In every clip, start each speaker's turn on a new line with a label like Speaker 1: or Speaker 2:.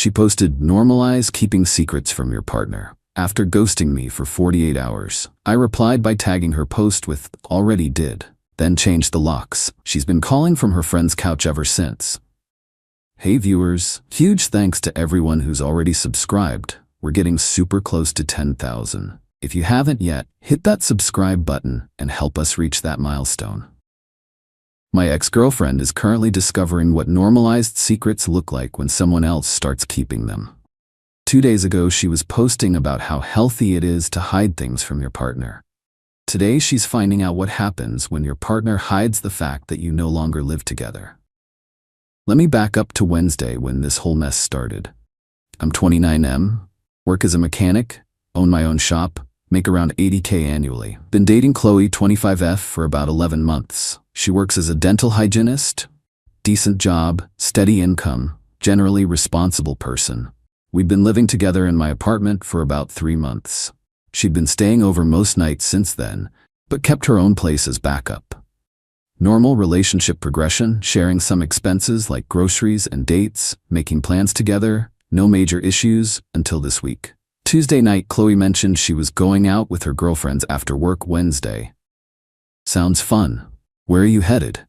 Speaker 1: She posted, "Normalize keeping secrets from your partner. After ghosting me for 48 hours. I replied by tagging her post with, "Already did." Then changed the locks. She's been calling from her friend's couch ever since. Hey viewers, huge thanks to everyone who's already subscribed. We're getting super close to 10,000. If you haven't yet, hit that subscribe button and help us reach that milestone. My ex-girlfriend is currently discovering what normalized secrets look like when someone else starts keeping them. 2 days ago, she was posting about how healthy it is to hide things from your partner. Today, she's finding out what happens when your partner hides the fact that you no longer live together. Let me back up to Wednesday when this whole mess started. I'm 29M, work as a mechanic, own my own shop, make around 80K annually. Been dating Chloe, 25F, for about 11 months. She works as a dental hygienist, decent job, steady income, generally responsible person. We'd been living together in my apartment for about 3 months. She'd been staying over most nights since then, but kept her own place as backup. Normal relationship progression, sharing some expenses like groceries and dates, making plans together, no major issues until this week. Tuesday night, Chloe mentioned she was going out with her girlfriends after work Wednesday. Sounds fun. Where are you headed?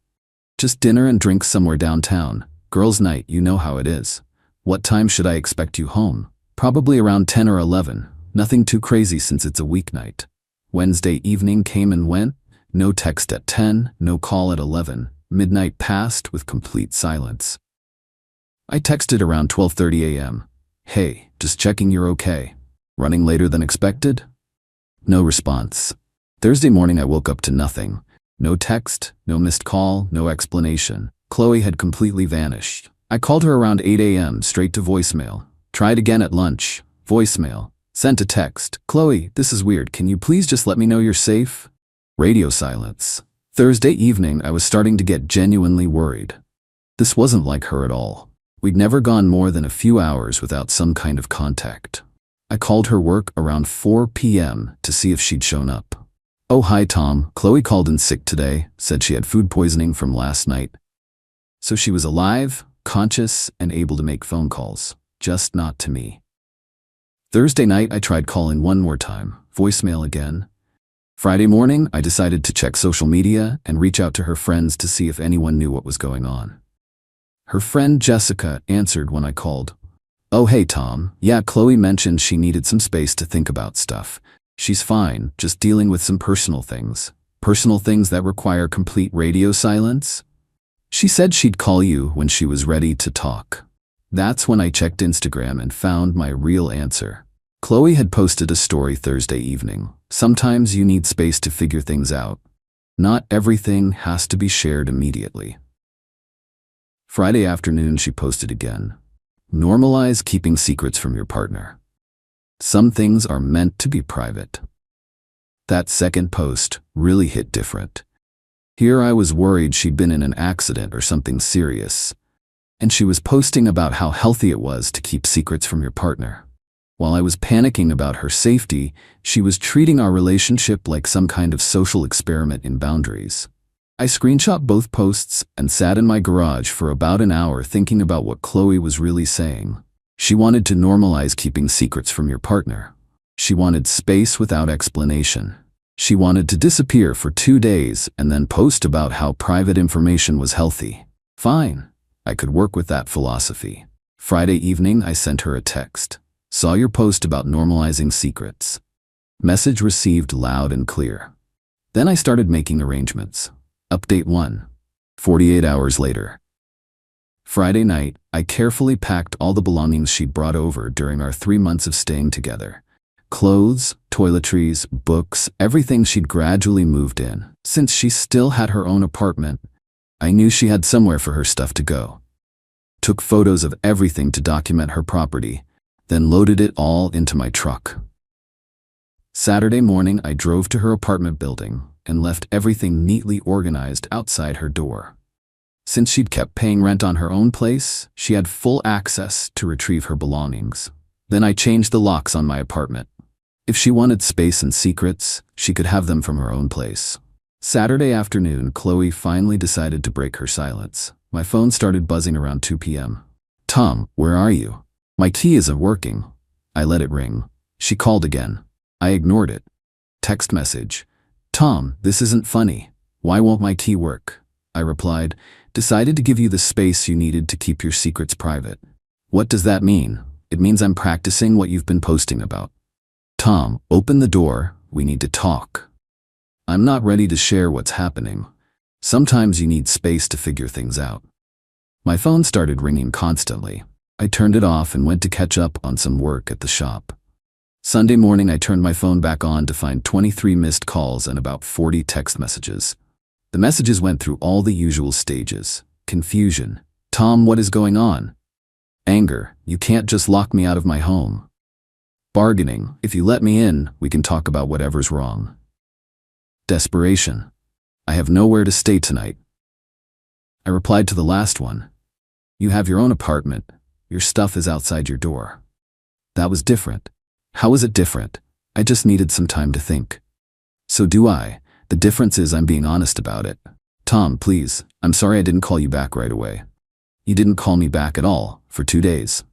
Speaker 1: Just dinner and drinks somewhere downtown. Girls' night, you know how it is. What time should I expect you home? Probably around 10 or 11. Nothing too crazy since it's a weeknight. Wednesday evening came and went. No text at 10, no call at 11. Midnight passed with complete silence. I texted around 12:30 a.m. Hey, just checking you're okay. Running later than expected? No response. Thursday morning I woke up to nothing. No text, no missed call, no explanation. Chloe had completely vanished. I called her around 8 a.m. straight to voicemail. Tried again at lunch. Voicemail. Sent a text. Chloe, this is weird. Can you please just let me know you're safe? Radio silence. Thursday evening, I was starting to get genuinely worried. This wasn't like her at all. We'd never gone more than a few hours without some kind of contact. I called her work around 4 p.m. to see if she'd shown up. Oh, hi Tom. Chloe called in sick today, said she had food poisoning from last night. So she was alive, conscious, and able to make phone calls, just not to me. Thursday night, I tried calling one more time, voicemail again. Friday morning, I decided to check social media and reach out to her friends to see if anyone knew what was going on. Her friend Jessica answered when I called. Oh, hey Tom. Yeah, Chloe mentioned she needed some space to think about stuff. She's fine, just dealing with some personal things. Personal things that require complete radio silence. She said she'd call you when she was ready to talk. That's when I checked Instagram and found my real answer. Chloe had posted a story Thursday evening. Sometimes you need space to figure things out. Not everything has to be shared immediately. Friday afternoon, she posted again. Normalize keeping secrets from your partner. Some things are meant to be private. That second post really hit different. Here I was worried she'd been in an accident or something serious, and she was posting about how healthy it was to keep secrets from your partner. While I was panicking about her safety, she was treating our relationship like some kind of social experiment in boundaries. I screenshot both posts and sat in my garage for about an hour thinking about what Chloe was really saying. She wanted to normalize keeping secrets from your partner. She wanted space without explanation. She wanted to disappear for 2 days and then post about how private information was healthy. Fine, I could work with that philosophy. Friday evening, I sent her a text. Saw your post about normalizing secrets. Message received loud and clear. Then I started making arrangements. Update 1. 48 hours later. Friday night, I carefully packed all the belongings she'd brought over during our 3 months of staying together. Clothes, toiletries, books, everything she'd gradually moved in. Since she still had her own apartment, I knew she had somewhere for her stuff to go. Took photos of everything to document her property, then loaded it all into my truck. Saturday morning, I drove to her apartment building and left everything neatly organized outside her door. Since she'd kept paying rent on her own place, she had full access to retrieve her belongings. Then I changed the locks on my apartment. If she wanted space and secrets, she could have them from her own place. Saturday afternoon, Chloe finally decided to break her silence. My phone started buzzing around 2 p.m. Tom, where are you? My key isn't working. I let it ring. She called again. I ignored it. Text message. Tom, this isn't funny. Why won't my key work? I replied, decided to give you the space you needed to keep your secrets private. What does that mean? It means I'm practicing what you've been posting about. Tom, open the door. We need to talk. I'm not ready to share what's happening. Sometimes you need space to figure things out. My phone started ringing constantly. I turned it off and went to catch up on some work at the shop. Sunday morning, I turned my phone back on to find 23 missed calls and about 40 text messages. The messages went through all the usual stages. Confusion. Tom, what is going on? Anger. You can't just lock me out of my home. Bargaining. If you let me in, we can talk about whatever's wrong. Desperation. I have nowhere to stay tonight. I replied to the last one. You have your own apartment. Your stuff is outside your door. That was different. How was it different? I just needed some time to think. So do I. The difference is I'm being honest about it. Tom, please, I'm sorry I didn't call you back right away. You didn't call me back at all for 2 days.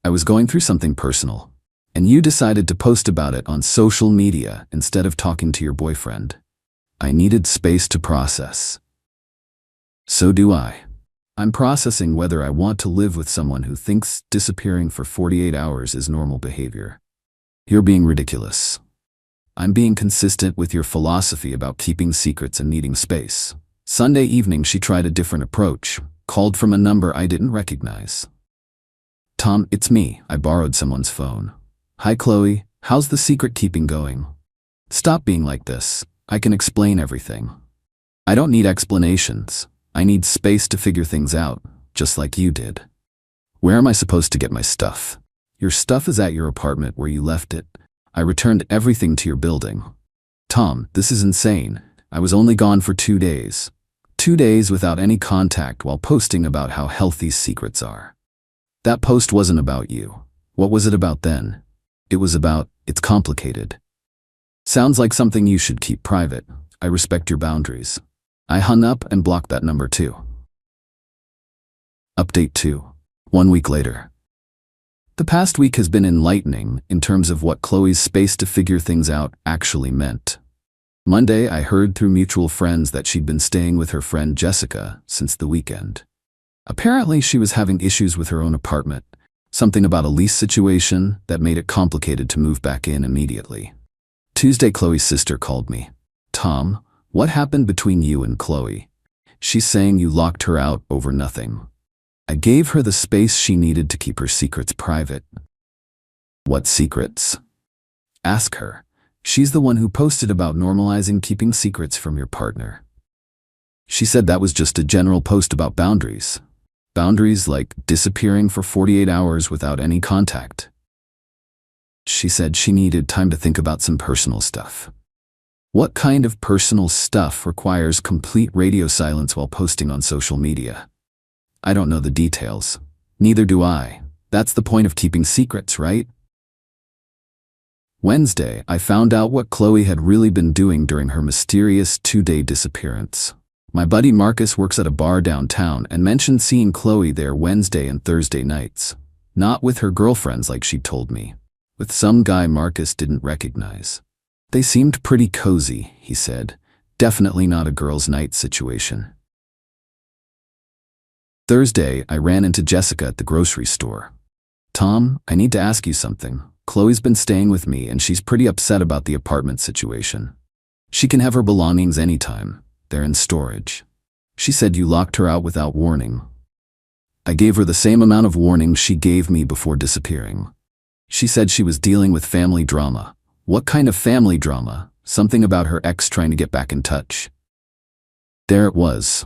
Speaker 1: I was going through something personal, and you decided to post about it on social media instead of talking to your boyfriend. I needed space to process. So do I. I'm processing whether I want to live with someone who thinks disappearing for 48 hours is normal behavior. You're being ridiculous. I'm being consistent with your philosophy about keeping secrets and needing space. Sunday evening, she tried a different approach, called from a number I didn't recognize. Tom, it's me. I borrowed someone's phone. Hi, Chloe. How's the secret keeping going? Stop being like this. I can explain everything. I don't need explanations. I need space to figure things out, just like you did. Where am I supposed to get my stuff? Your stuff is at your apartment where you left it. I returned everything to your building. Tom, this is insane. I was only gone for 2 days. 2 days without any contact while posting about how healthy secrets are. That post wasn't about you. What was it about then? It was about, it's complicated. Sounds like something you should keep private. I respect your boundaries. I hung up and blocked that number too. Update 2. 1 week later. The past week has been enlightening in terms of what Chloe's space to figure things out actually meant. Monday, I heard through mutual friends that she'd been staying with her friend Jessica since the weekend. Apparently, she was having issues with her own apartment, something about a lease situation that made it complicated to move back in immediately. Tuesday, Chloe's sister called me. Tom, what happened between you and Chloe? She's saying you locked her out over nothing. I gave her the space she needed to keep her secrets private. What secrets? Ask her. She's the one who posted about normalizing keeping secrets from your partner. She said that was just a general post about boundaries. Boundaries like disappearing for 48 hours without any contact. She said she needed time to think about some personal stuff. What kind of personal stuff requires complete radio silence while posting on social media? I don't know the details. Neither do I. That's the point of keeping secrets, right? Wednesday, I found out what Chloe had really been doing during her mysterious 2-day disappearance. My buddy Marcus works at a bar downtown and mentioned seeing Chloe there Wednesday and Thursday nights. Not with her girlfriends like she'd told me. With some guy Marcus didn't recognize. They seemed pretty cozy, he said. Definitely not a girls' night situation. Thursday, I ran into Jessica at the grocery store. Tom, I need to ask you something. Chloe's been staying with me and she's pretty upset about the apartment situation. She can have her belongings anytime. They're in storage. She said you locked her out without warning. I gave her the same amount of warning she gave me before disappearing. She said she was dealing with family drama. What kind of family drama? Something about her ex trying to get back in touch. There it was.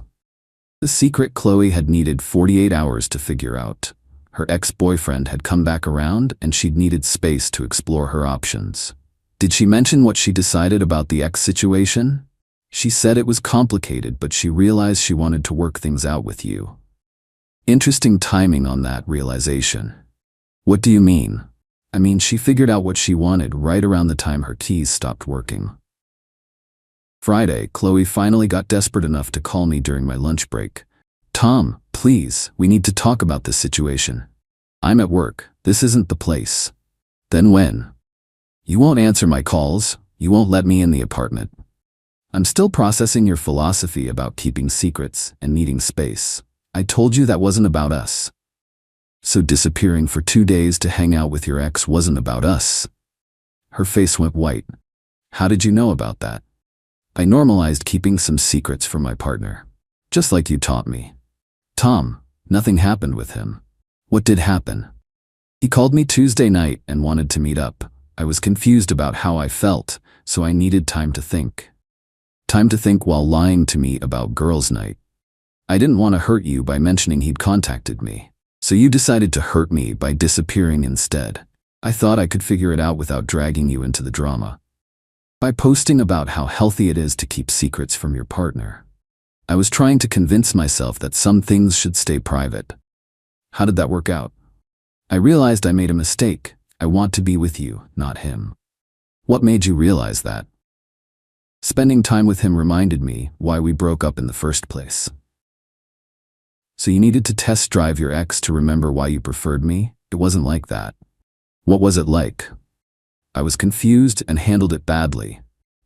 Speaker 1: The secret Chloe had needed 48 hours to figure out. Her ex-boyfriend had come back around and she'd needed space to explore her options. Did she mention what she decided about the ex situation? She said it was complicated, but she realized she wanted to work things out with you. Interesting timing on that realization. What do you mean? I mean, she figured out what she wanted right around the time her keys stopped working. Friday, Chloe finally got desperate enough to call me during my lunch break. Tom, please, we need to talk about this situation. I'm at work. This isn't the place. Then when? You won't answer my calls. You won't let me in the apartment. I'm still processing your philosophy about keeping secrets and needing space. I told you that wasn't about us. So disappearing for 2 days to hang out with your ex wasn't about us. Her face went white. How did you know about that? I normalized keeping some secrets from my partner. Just like you taught me. Tom, nothing happened with him. What did happen? He called me Tuesday night and wanted to meet up. I was confused about how I felt, so I needed time to think. Time to think while lying to me about girls' night. I didn't want to hurt you by mentioning he'd contacted me. So you decided to hurt me by disappearing instead. I thought I could figure it out without dragging you into the drama. By posting about how healthy it is to keep secrets from your partner. I was trying to convince myself that some things should stay private. How did that work out? I realized I made a mistake. I want to be with you, not him. What made you realize that? Spending time with him reminded me why we broke up in the first place. So you needed to test drive your ex to remember why you preferred me? It wasn't like that. What was it like? I was confused and handled it badly.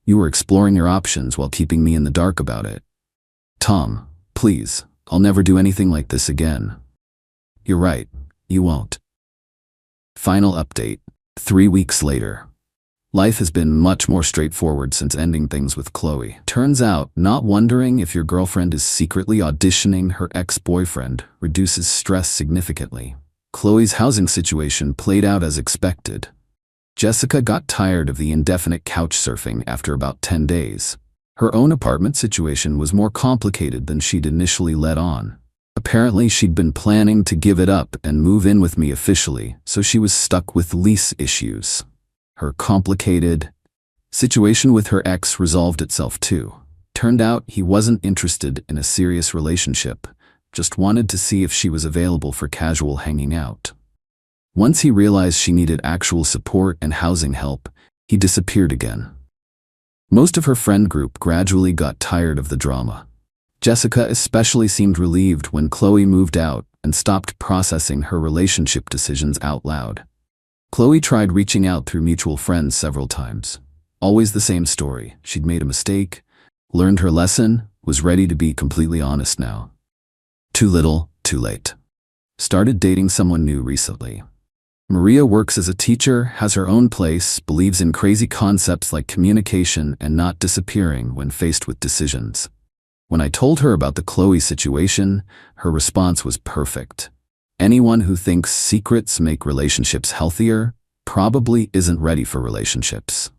Speaker 1: You were exploring your options while keeping me in the dark about it. Tom, please, I'll never do anything like this again. You're right, you won't. Final update. 3 weeks later. Life has been much more straightforward since ending things with Chloe. Turns out, not wondering if your girlfriend is secretly auditioning her ex-boyfriend reduces stress significantly. Chloe's housing situation played out as expected. Jessica got tired of the indefinite couch surfing after about 10 days. Her own apartment situation was more complicated than she'd initially let on. Apparently, she'd been planning to give it up and move in with me officially, so she was stuck with lease issues. Her complicated situation with her ex resolved itself too. Turned out he wasn't interested in a serious relationship, just wanted to see if she was available for casual hanging out. Once he realized she needed actual support and housing help, he disappeared again. Most of her friend group gradually got tired of the drama. Jessica especially seemed relieved when Chloe moved out and stopped processing her relationship decisions out loud. Chloe tried reaching out through mutual friends several times. Always the same story. She'd made a mistake, learned her lesson, was ready to be completely honest now. Too little, too late. Started dating someone new recently. Maria works as a teacher, has her own place, believes in crazy concepts like communication and not disappearing when faced with decisions. When I told her about the Chloe situation, her response was perfect. Anyone who thinks secrets make relationships healthier probably isn't ready for relationships.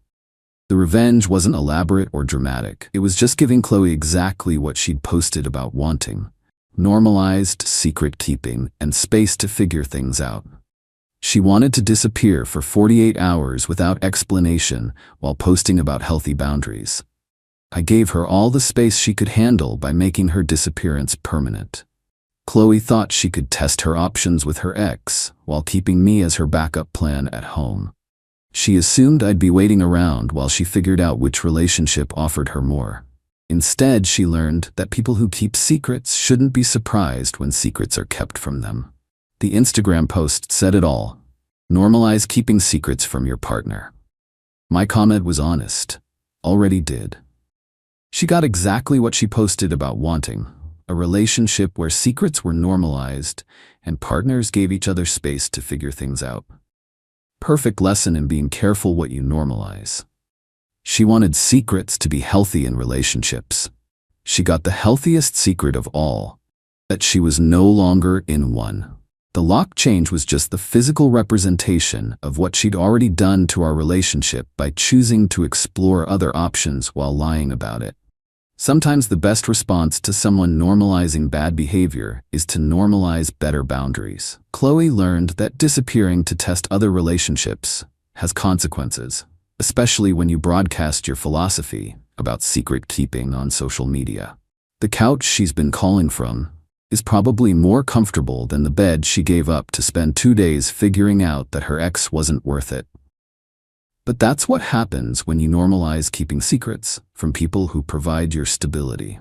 Speaker 1: The revenge wasn't elaborate or dramatic. It was just giving Chloe exactly what she'd posted about wanting. Normalized secret keeping and space to figure things out. She wanted to disappear for 48 hours without explanation while posting about healthy boundaries. I gave her all the space she could handle by making her disappearance permanent. Chloe thought she could test her options with her ex while keeping me as her backup plan at home. She assumed I'd be waiting around while she figured out which relationship offered her more. Instead, she learned that people who keep secrets shouldn't be surprised when secrets are kept from them. The Instagram post said it all. Normalize keeping secrets from your partner. My comment was honest. Already did. She got exactly what she posted about wanting. A relationship where secrets were normalized and partners gave each other space to figure things out. Perfect lesson in being careful what you normalize. She wanted secrets to be healthy in relationships. She got the healthiest secret of all, that she was no longer in one. The lock change was just the physical representation of what she'd already done to our relationship by choosing to explore other options while lying about it. Sometimes the best response to someone normalizing bad behavior is to normalize better boundaries. Chloe learned that disappearing to test other relationships has consequences, especially when you broadcast your philosophy about secret keeping on social media. The couch she's been calling from is probably more comfortable than the bed she gave up to spend 2 days figuring out that her ex wasn't worth it. But that's what happens when you normalize keeping secrets from people who provide your stability.